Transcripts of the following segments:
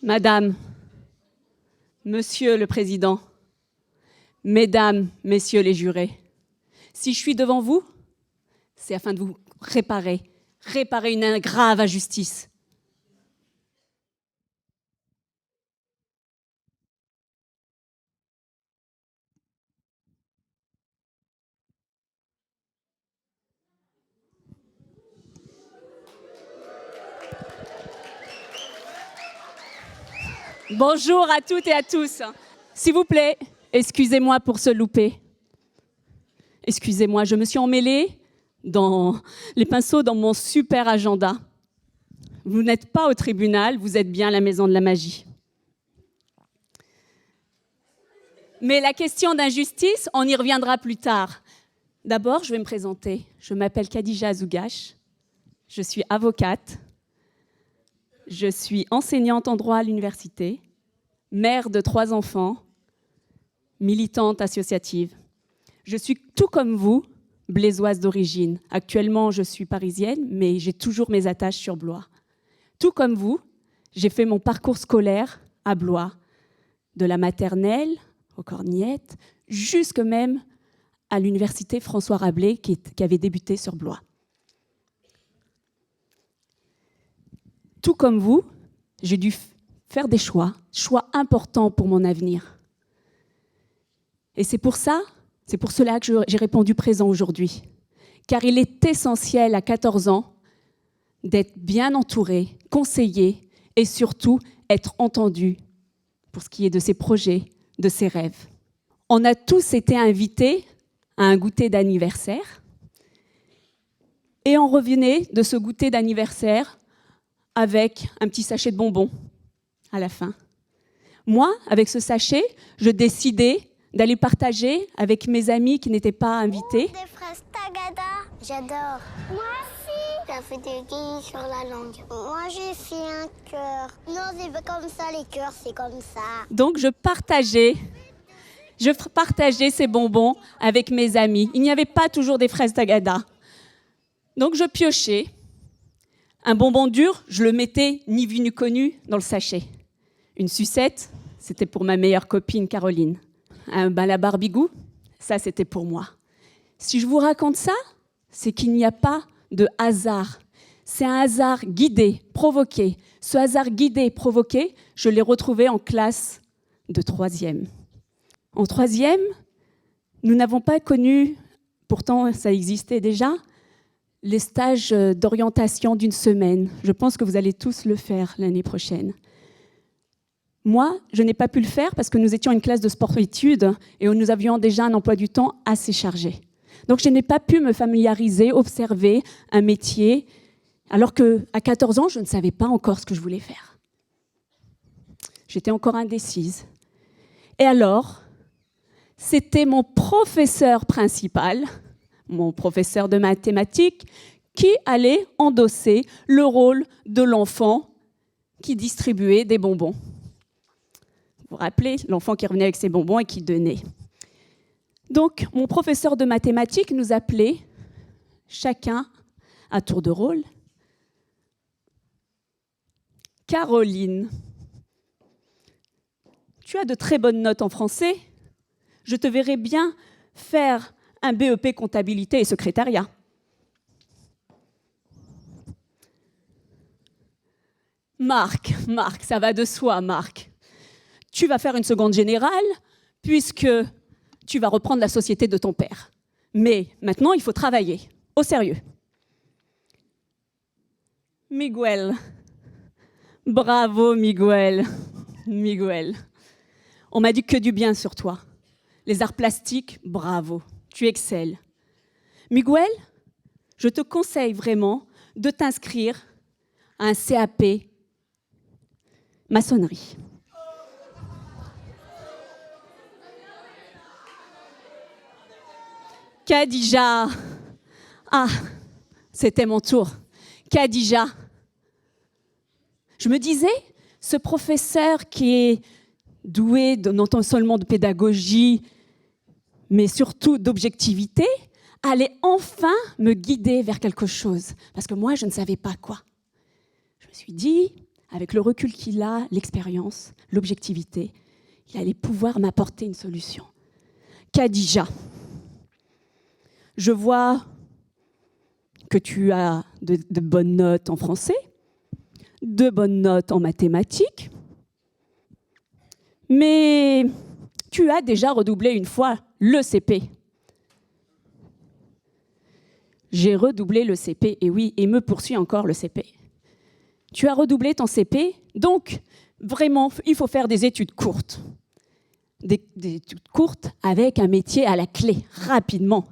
Madame, Monsieur le Président, Mesdames, Messieurs les jurés, si je suis devant vous, c'est afin de vous réparer une grave injustice. Bonjour à toutes et à tous. S'il vous plaît, excusez-moi pour ce loupé. Excusez-moi, je me suis emmêlée dans les pinceaux dans mon super agenda. Vous n'êtes pas au tribunal, vous êtes bien à la maison de la magie. Mais la question d'injustice, on y reviendra plus tard. D'abord, je vais me présenter. Je m'appelle Khadija Zougache. Je suis avocate. Je suis enseignante en droit à l'université, mère de 3 enfants, militante associative. Je suis tout comme vous, blésoise d'origine. Actuellement, je suis parisienne, mais j'ai toujours mes attaches sur Blois. Tout comme vous, j'ai fait mon parcours scolaire à Blois, de la maternelle aux Cornillettes, jusque même à l'université François Rabelais qui avait débuté sur Blois. Tout comme vous, j'ai dû faire des choix importants pour mon avenir. Et c'est pour cela que j'ai répondu présent aujourd'hui. Car il est essentiel à 14 ans d'être bien entouré, conseillé et surtout être entendu pour ce qui est de ses projets, de ses rêves. On a tous été invités à un goûter d'anniversaire et on revenait de ce goûter d'anniversaire avec un petit sachet de bonbons à la fin. Moi, avec ce sachet, je décidais d'aller partager avec mes amis qui n'étaient pas invités. Des fraises Tagada, j'adore. Moi aussi. J'ai fait des guillemets sur la langue. Moi, j'ai fait un cœur. Non, c'est pas comme ça, les cœurs, c'est comme ça. Donc, je partageais ces bonbons avec mes amis. Il n'y avait pas toujours des fraises Tagada. Donc, je piochais. Un bonbon dur, je le mettais ni vu ni connu dans le sachet. Une sucette, c'était pour ma meilleure copine Caroline. La barbigou, ça c'était pour moi. Si je vous raconte ça, c'est qu'il n'y a pas de hasard. C'est un hasard guidé, provoqué. Ce hasard guidé, provoqué, je l'ai retrouvé en classe de 3e. En 3e, nous n'avons pas connu, pourtant ça existait déjà, les stages d'orientation d'1 semaine. Je pense que vous allez tous le faire l'année prochaine. Moi, je n'ai pas pu le faire parce que nous étions une classe de sport-études et où nous avions déjà un emploi du temps assez chargé. Donc, je n'ai pas pu me familiariser, observer un métier, alors qu'à 14 ans, je ne savais pas encore ce que je voulais faire. J'étais encore indécise. Et alors, c'était mon professeur principal, mon professeur de mathématiques, qui allait endosser le rôle de l'enfant qui distribuait des bonbons. Vous vous rappelez, l'enfant qui revenait avec ses bonbons et qui donnait. Donc, mon professeur de mathématiques nous appelait chacun à tour de rôle. Caroline, tu as de très bonnes notes en français. Je te verrais bien faire un BEP comptabilité et secrétariat. Marc, ça va de soi, Marc. Tu vas faire une seconde générale puisque tu vas reprendre la société de ton père. Mais maintenant, il faut travailler, au sérieux. Miguel. Bravo, Miguel. Miguel. On m'a dit que du bien sur toi. Les arts plastiques, bravo. Tu excelles. Miguel, je te conseille vraiment de t'inscrire à un CAP maçonnerie. Khadija. Ah, c'était mon tour. Khadija. Je me disais, ce professeur qui est doué non seulement de pédagogie, mais surtout d'objectivité, allait enfin me guider vers quelque chose. Parce que moi, je ne savais pas quoi. Je me suis dit, avec le recul qu'il a, l'expérience, l'objectivité, il allait pouvoir m'apporter une solution. Khadija, je vois que tu as de bonnes notes en français, de bonnes notes en mathématiques, mais tu as déjà redoublé une fois le CP. J'ai redoublé le CP, et oui, et me poursuit encore le CP. Tu as redoublé ton CP, donc vraiment, il faut faire des études courtes. Des études courtes avec un métier à la clé, rapidement.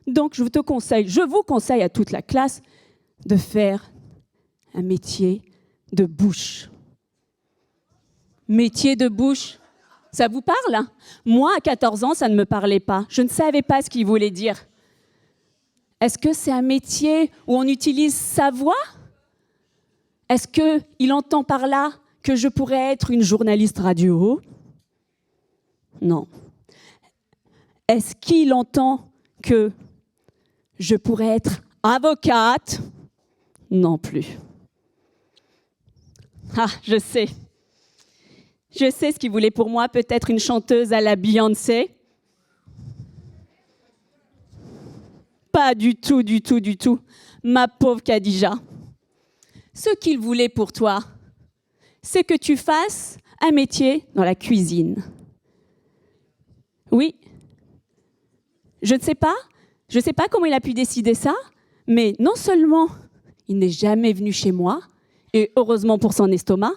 Donc je vous conseille à toute la classe de faire un métier de bouche. Métier de bouche, ça vous parle? Moi, à 14 ans, ça ne me parlait pas. Je ne savais pas ce qu'il voulait dire. Est-ce que c'est un métier où on utilise sa voix? Est-ce qu'il entend par là que je pourrais être une journaliste radio? Non. Est-ce qu'il entend que je pourrais être avocate? Non plus. Ah, je sais. Je sais ce qu'il voulait pour moi, peut-être une chanteuse à la Beyoncé. Pas du tout, du tout, du tout. Ma pauvre Khadija. Ce qu'il voulait pour toi, c'est que tu fasses un métier dans la cuisine. Oui. Je ne sais pas comment il a pu décider ça, mais non seulement il n'est jamais venu chez moi, et heureusement pour son estomac,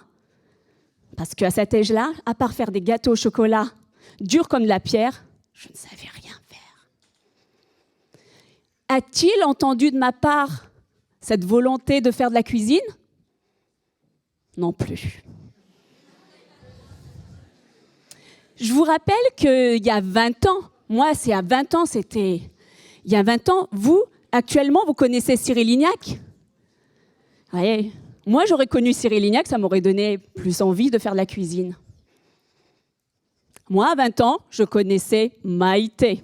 parce qu'à cet âge-là, à part faire des gâteaux au chocolat durs comme de la pierre, je ne savais rien faire. A-t-il entendu de ma part cette volonté de faire de la cuisine? Non plus. Je vous rappelle qu'il y a 20 ans, moi c'est à 20 ans, c'était... Il y a 20 ans, vous, actuellement, vous connaissez Cyril Lignac? Oui. Moi, j'aurais connu Cyril Lignac, ça m'aurait donné plus envie de faire de la cuisine. Moi, à 20 ans, je connaissais Maïté.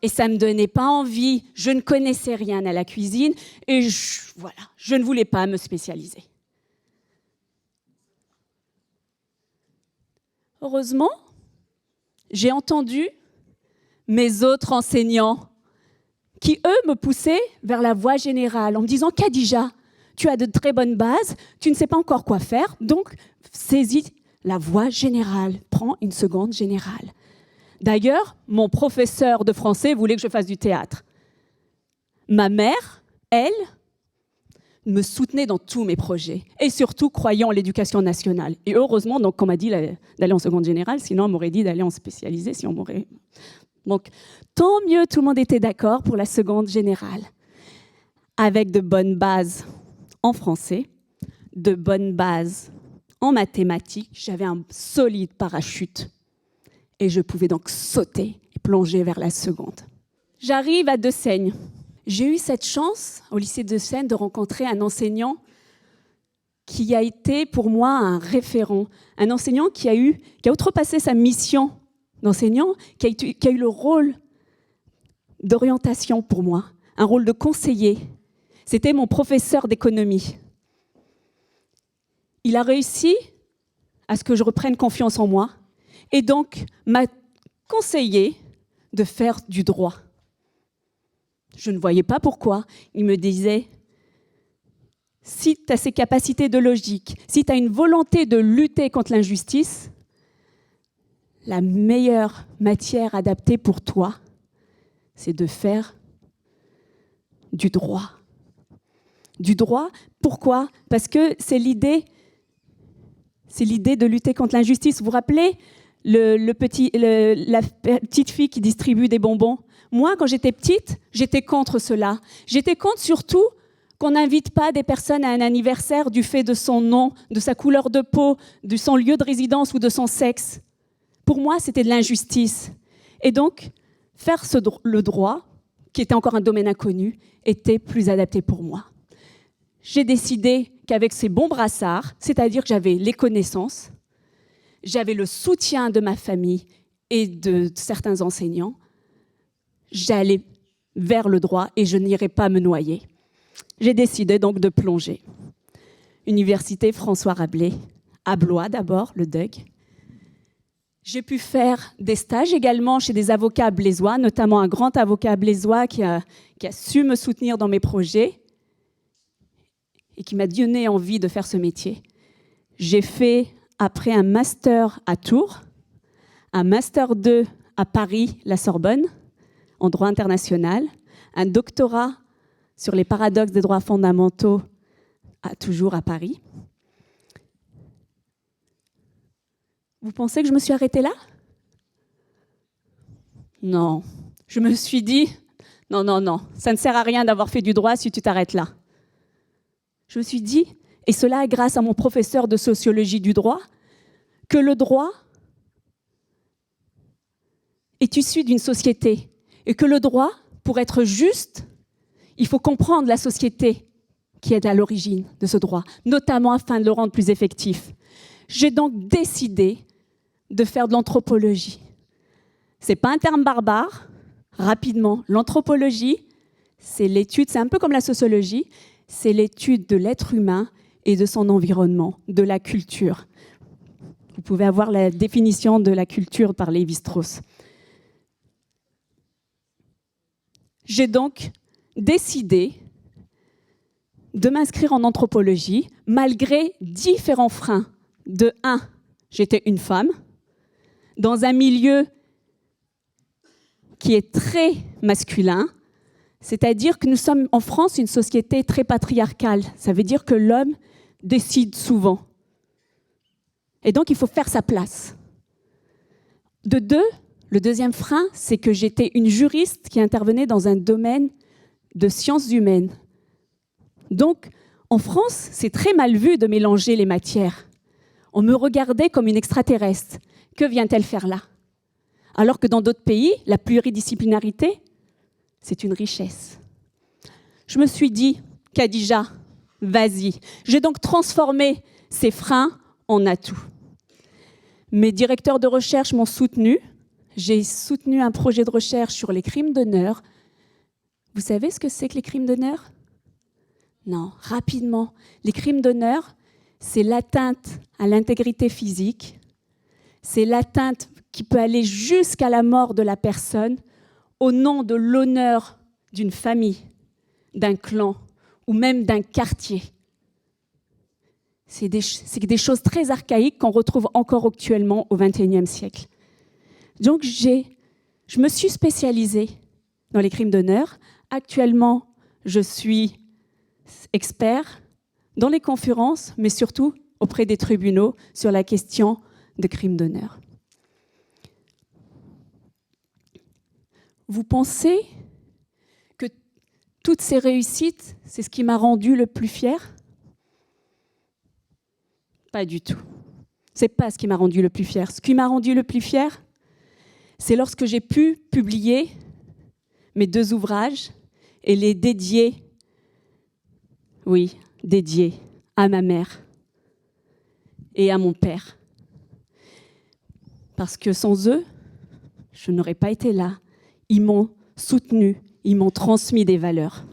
Et ça ne me donnait pas envie. Je ne connaissais rien à la cuisine et je ne voulais pas me spécialiser. Heureusement, j'ai entendu mes autres enseignants qui, eux, me poussaient vers la voie générale en me disant « Khadija, tu as de très bonnes bases, tu ne sais pas encore quoi faire, donc saisis la voie générale, prends une seconde générale. » D'ailleurs, mon professeur de français voulait que je fasse du théâtre. Ma mère, elle, me soutenait dans tous mes projets et surtout croyant en l'éducation nationale. Et heureusement, donc, on m'a dit d'aller en seconde générale, sinon on m'aurait dit d'aller en spécialisé. Si on m'aurait... Donc, tant mieux, tout le monde était d'accord pour la seconde générale. Avec de bonnes bases en français, de bonnes bases en mathématiques, j'avais un solide parachute. Et je pouvais donc sauter et plonger vers la seconde. J'arrive à Deux-Seignes. J'ai eu cette chance, au lycée de Deux-Seignes, de rencontrer un enseignant qui a été pour moi un référent. Un enseignant qui a outrepassé sa mission d'enseignant, qui a eu le rôle d'orientation pour moi, un rôle de conseiller. C'était mon professeur d'économie. Il a réussi à ce que je reprenne confiance en moi et donc m'a conseillé de faire du droit. Je ne voyais pas pourquoi. Il me disait, si tu as ces capacités de logique, si tu as une volonté de lutter contre l'injustice, la meilleure matière adaptée pour toi, c'est de faire du droit. Du droit, pourquoi? Parce que c'est l'idée de lutter contre l'injustice. Vous vous rappelez la petite fille qui distribue des bonbons? Moi, quand j'étais petite, j'étais contre cela. J'étais contre surtout qu'on n'invite pas des personnes à un anniversaire du fait de son nom, de sa couleur de peau, de son lieu de résidence ou de son sexe. Pour moi, c'était de l'injustice. Et donc, faire le droit, qui était encore un domaine inconnu, était plus adapté pour moi. J'ai décidé qu'avec ces bons brassards, c'est-à-dire que j'avais les connaissances, j'avais le soutien de ma famille et de certains enseignants, j'allais vers le droit et je n'irais pas me noyer. J'ai décidé donc de plonger. Université François Rabelais, à Blois d'abord, le DUG. J'ai pu faire des stages également chez des avocats blésois, notamment un grand avocat blésois qui a su me soutenir dans mes projets et qui m'a donné envie de faire ce métier. J'ai fait, après un master à Tours, un master 2 à Paris, la Sorbonne, en droit international, un doctorat sur les paradoxes des droits fondamentaux, toujours à Paris. Vous pensez que je me suis arrêtée là? Non. Je me suis dit, non, ça ne sert à rien d'avoir fait du droit si tu t'arrêtes là. Je me suis dit, et cela grâce à mon professeur de sociologie du droit, que le droit est issu d'une société et que le droit, pour être juste, il faut comprendre la société qui est à l'origine de ce droit, notamment afin de le rendre plus effectif. J'ai donc décidé de faire de l'anthropologie. Ce n'est pas un terme barbare. Rapidement, l'anthropologie, c'est l'étude, c'est un peu comme la sociologie, c'est l'étude de l'être humain et de son environnement, de la culture. Vous pouvez avoir la définition de la culture par Lévi-Strauss. J'ai donc décidé de m'inscrire en anthropologie, malgré différents freins. De 1, j'étais une femme, dans un milieu qui est très masculin, c'est-à-dire que nous sommes en France une société très patriarcale. Ça veut dire que l'homme décide souvent. Et donc, il faut faire sa place. De 2, le deuxième frein, c'est que j'étais une juriste qui intervenait dans un domaine de sciences humaines. Donc, en France, c'est très mal vu de mélanger les matières. On me regardait comme une extraterrestre. Que vient-elle faire là? Alors que dans d'autres pays, la pluridisciplinarité, c'est une richesse. Je me suis dit, Khadija, vas-y. J'ai donc transformé ces freins en atouts. Mes directeurs de recherche m'ont soutenu. J'ai soutenu un projet de recherche sur les crimes d'honneur. Vous savez ce que c'est que les crimes d'honneur? Non, rapidement. Les crimes d'honneur, c'est l'atteinte à l'intégrité physique, c'est l'atteinte qui peut aller jusqu'à la mort de la personne au nom de l'honneur d'une famille, d'un clan ou même d'un quartier. C'est des choses très archaïques qu'on retrouve encore actuellement au XXIe siècle. Donc, je me suis spécialisée dans les crimes d'honneur. Actuellement, je suis expert dans les conférences, mais surtout auprès des tribunaux sur la question de crimes d'honneur. Vous pensez que toutes ces réussites, c'est ce qui m'a rendue le plus fière? Pas du tout. C'est pas ce qui m'a rendue le plus fière. Ce qui m'a rendue le plus fière, c'est lorsque j'ai pu publier mes 2 ouvrages et les dédier, dédiés à ma mère et à mon père. Parce que sans eux, je n'aurais pas été là. Ils m'ont soutenu, ils m'ont transmis des valeurs.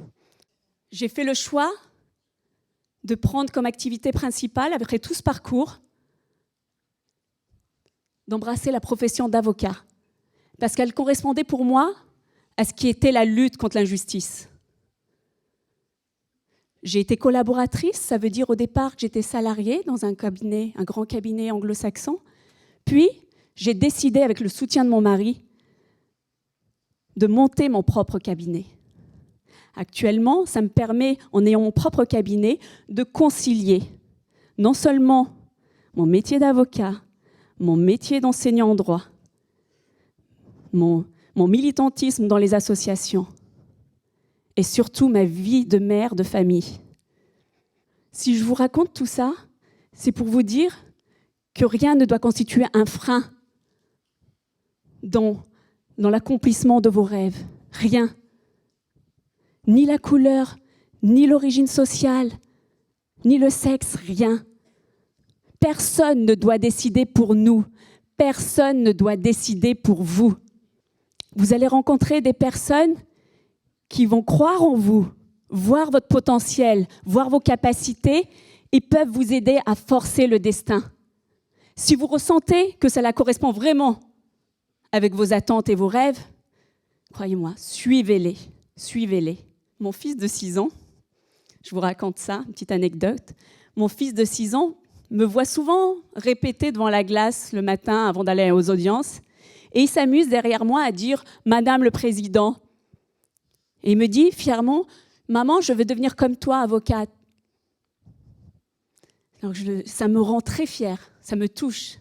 J'ai fait le choix de prendre comme activité principale, après tout ce parcours, d'embrasser la profession d'avocat. Parce qu'elle correspondait pour moi à ce qui était la lutte contre l'injustice. J'ai été collaboratrice, ça veut dire au départ que j'étais salariée dans un cabinet, un grand cabinet anglo-saxon. Puis, j'ai décidé, avec le soutien de mon mari, de monter mon propre cabinet. Actuellement, ça me permet, en ayant mon propre cabinet, de concilier non seulement mon métier d'avocat, mon métier d'enseignant en droit, mon militantisme dans les associations et surtout ma vie de mère de famille. Si je vous raconte tout ça, c'est pour vous dire que rien ne doit constituer un frein dans l'accomplissement de vos rêves. Rien. Ni la couleur, ni l'origine sociale, ni le sexe, rien. Personne ne doit décider pour nous. Personne ne doit décider pour vous. Vous allez rencontrer des personnes qui vont croire en vous, voir votre potentiel, voir vos capacités et peuvent vous aider à forcer le destin. Si vous ressentez que cela correspond vraiment avec vos attentes et vos rêves, croyez-moi, suivez-les, suivez-les. Mon fils de 6 ans, je vous raconte ça, une petite anecdote. Mon fils de 6 ans me voit souvent répéter devant la glace le matin avant d'aller aux audiences. Et il s'amuse derrière moi à dire « Madame le Président ». Et il me dit fièrement « Maman, je veux devenir comme toi, avocate ». Donc ça me rend très fière, ça me touche.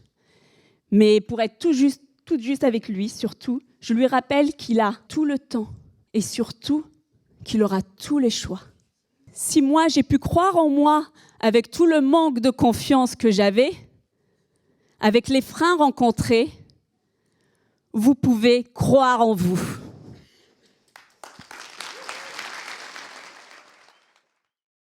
Mais pour être toute juste avec lui, surtout, je lui rappelle qu'il a tout le temps et surtout qu'il aura tous les choix. Si moi, j'ai pu croire en moi avec tout le manque de confiance que j'avais, avec les freins rencontrés, vous pouvez croire en vous.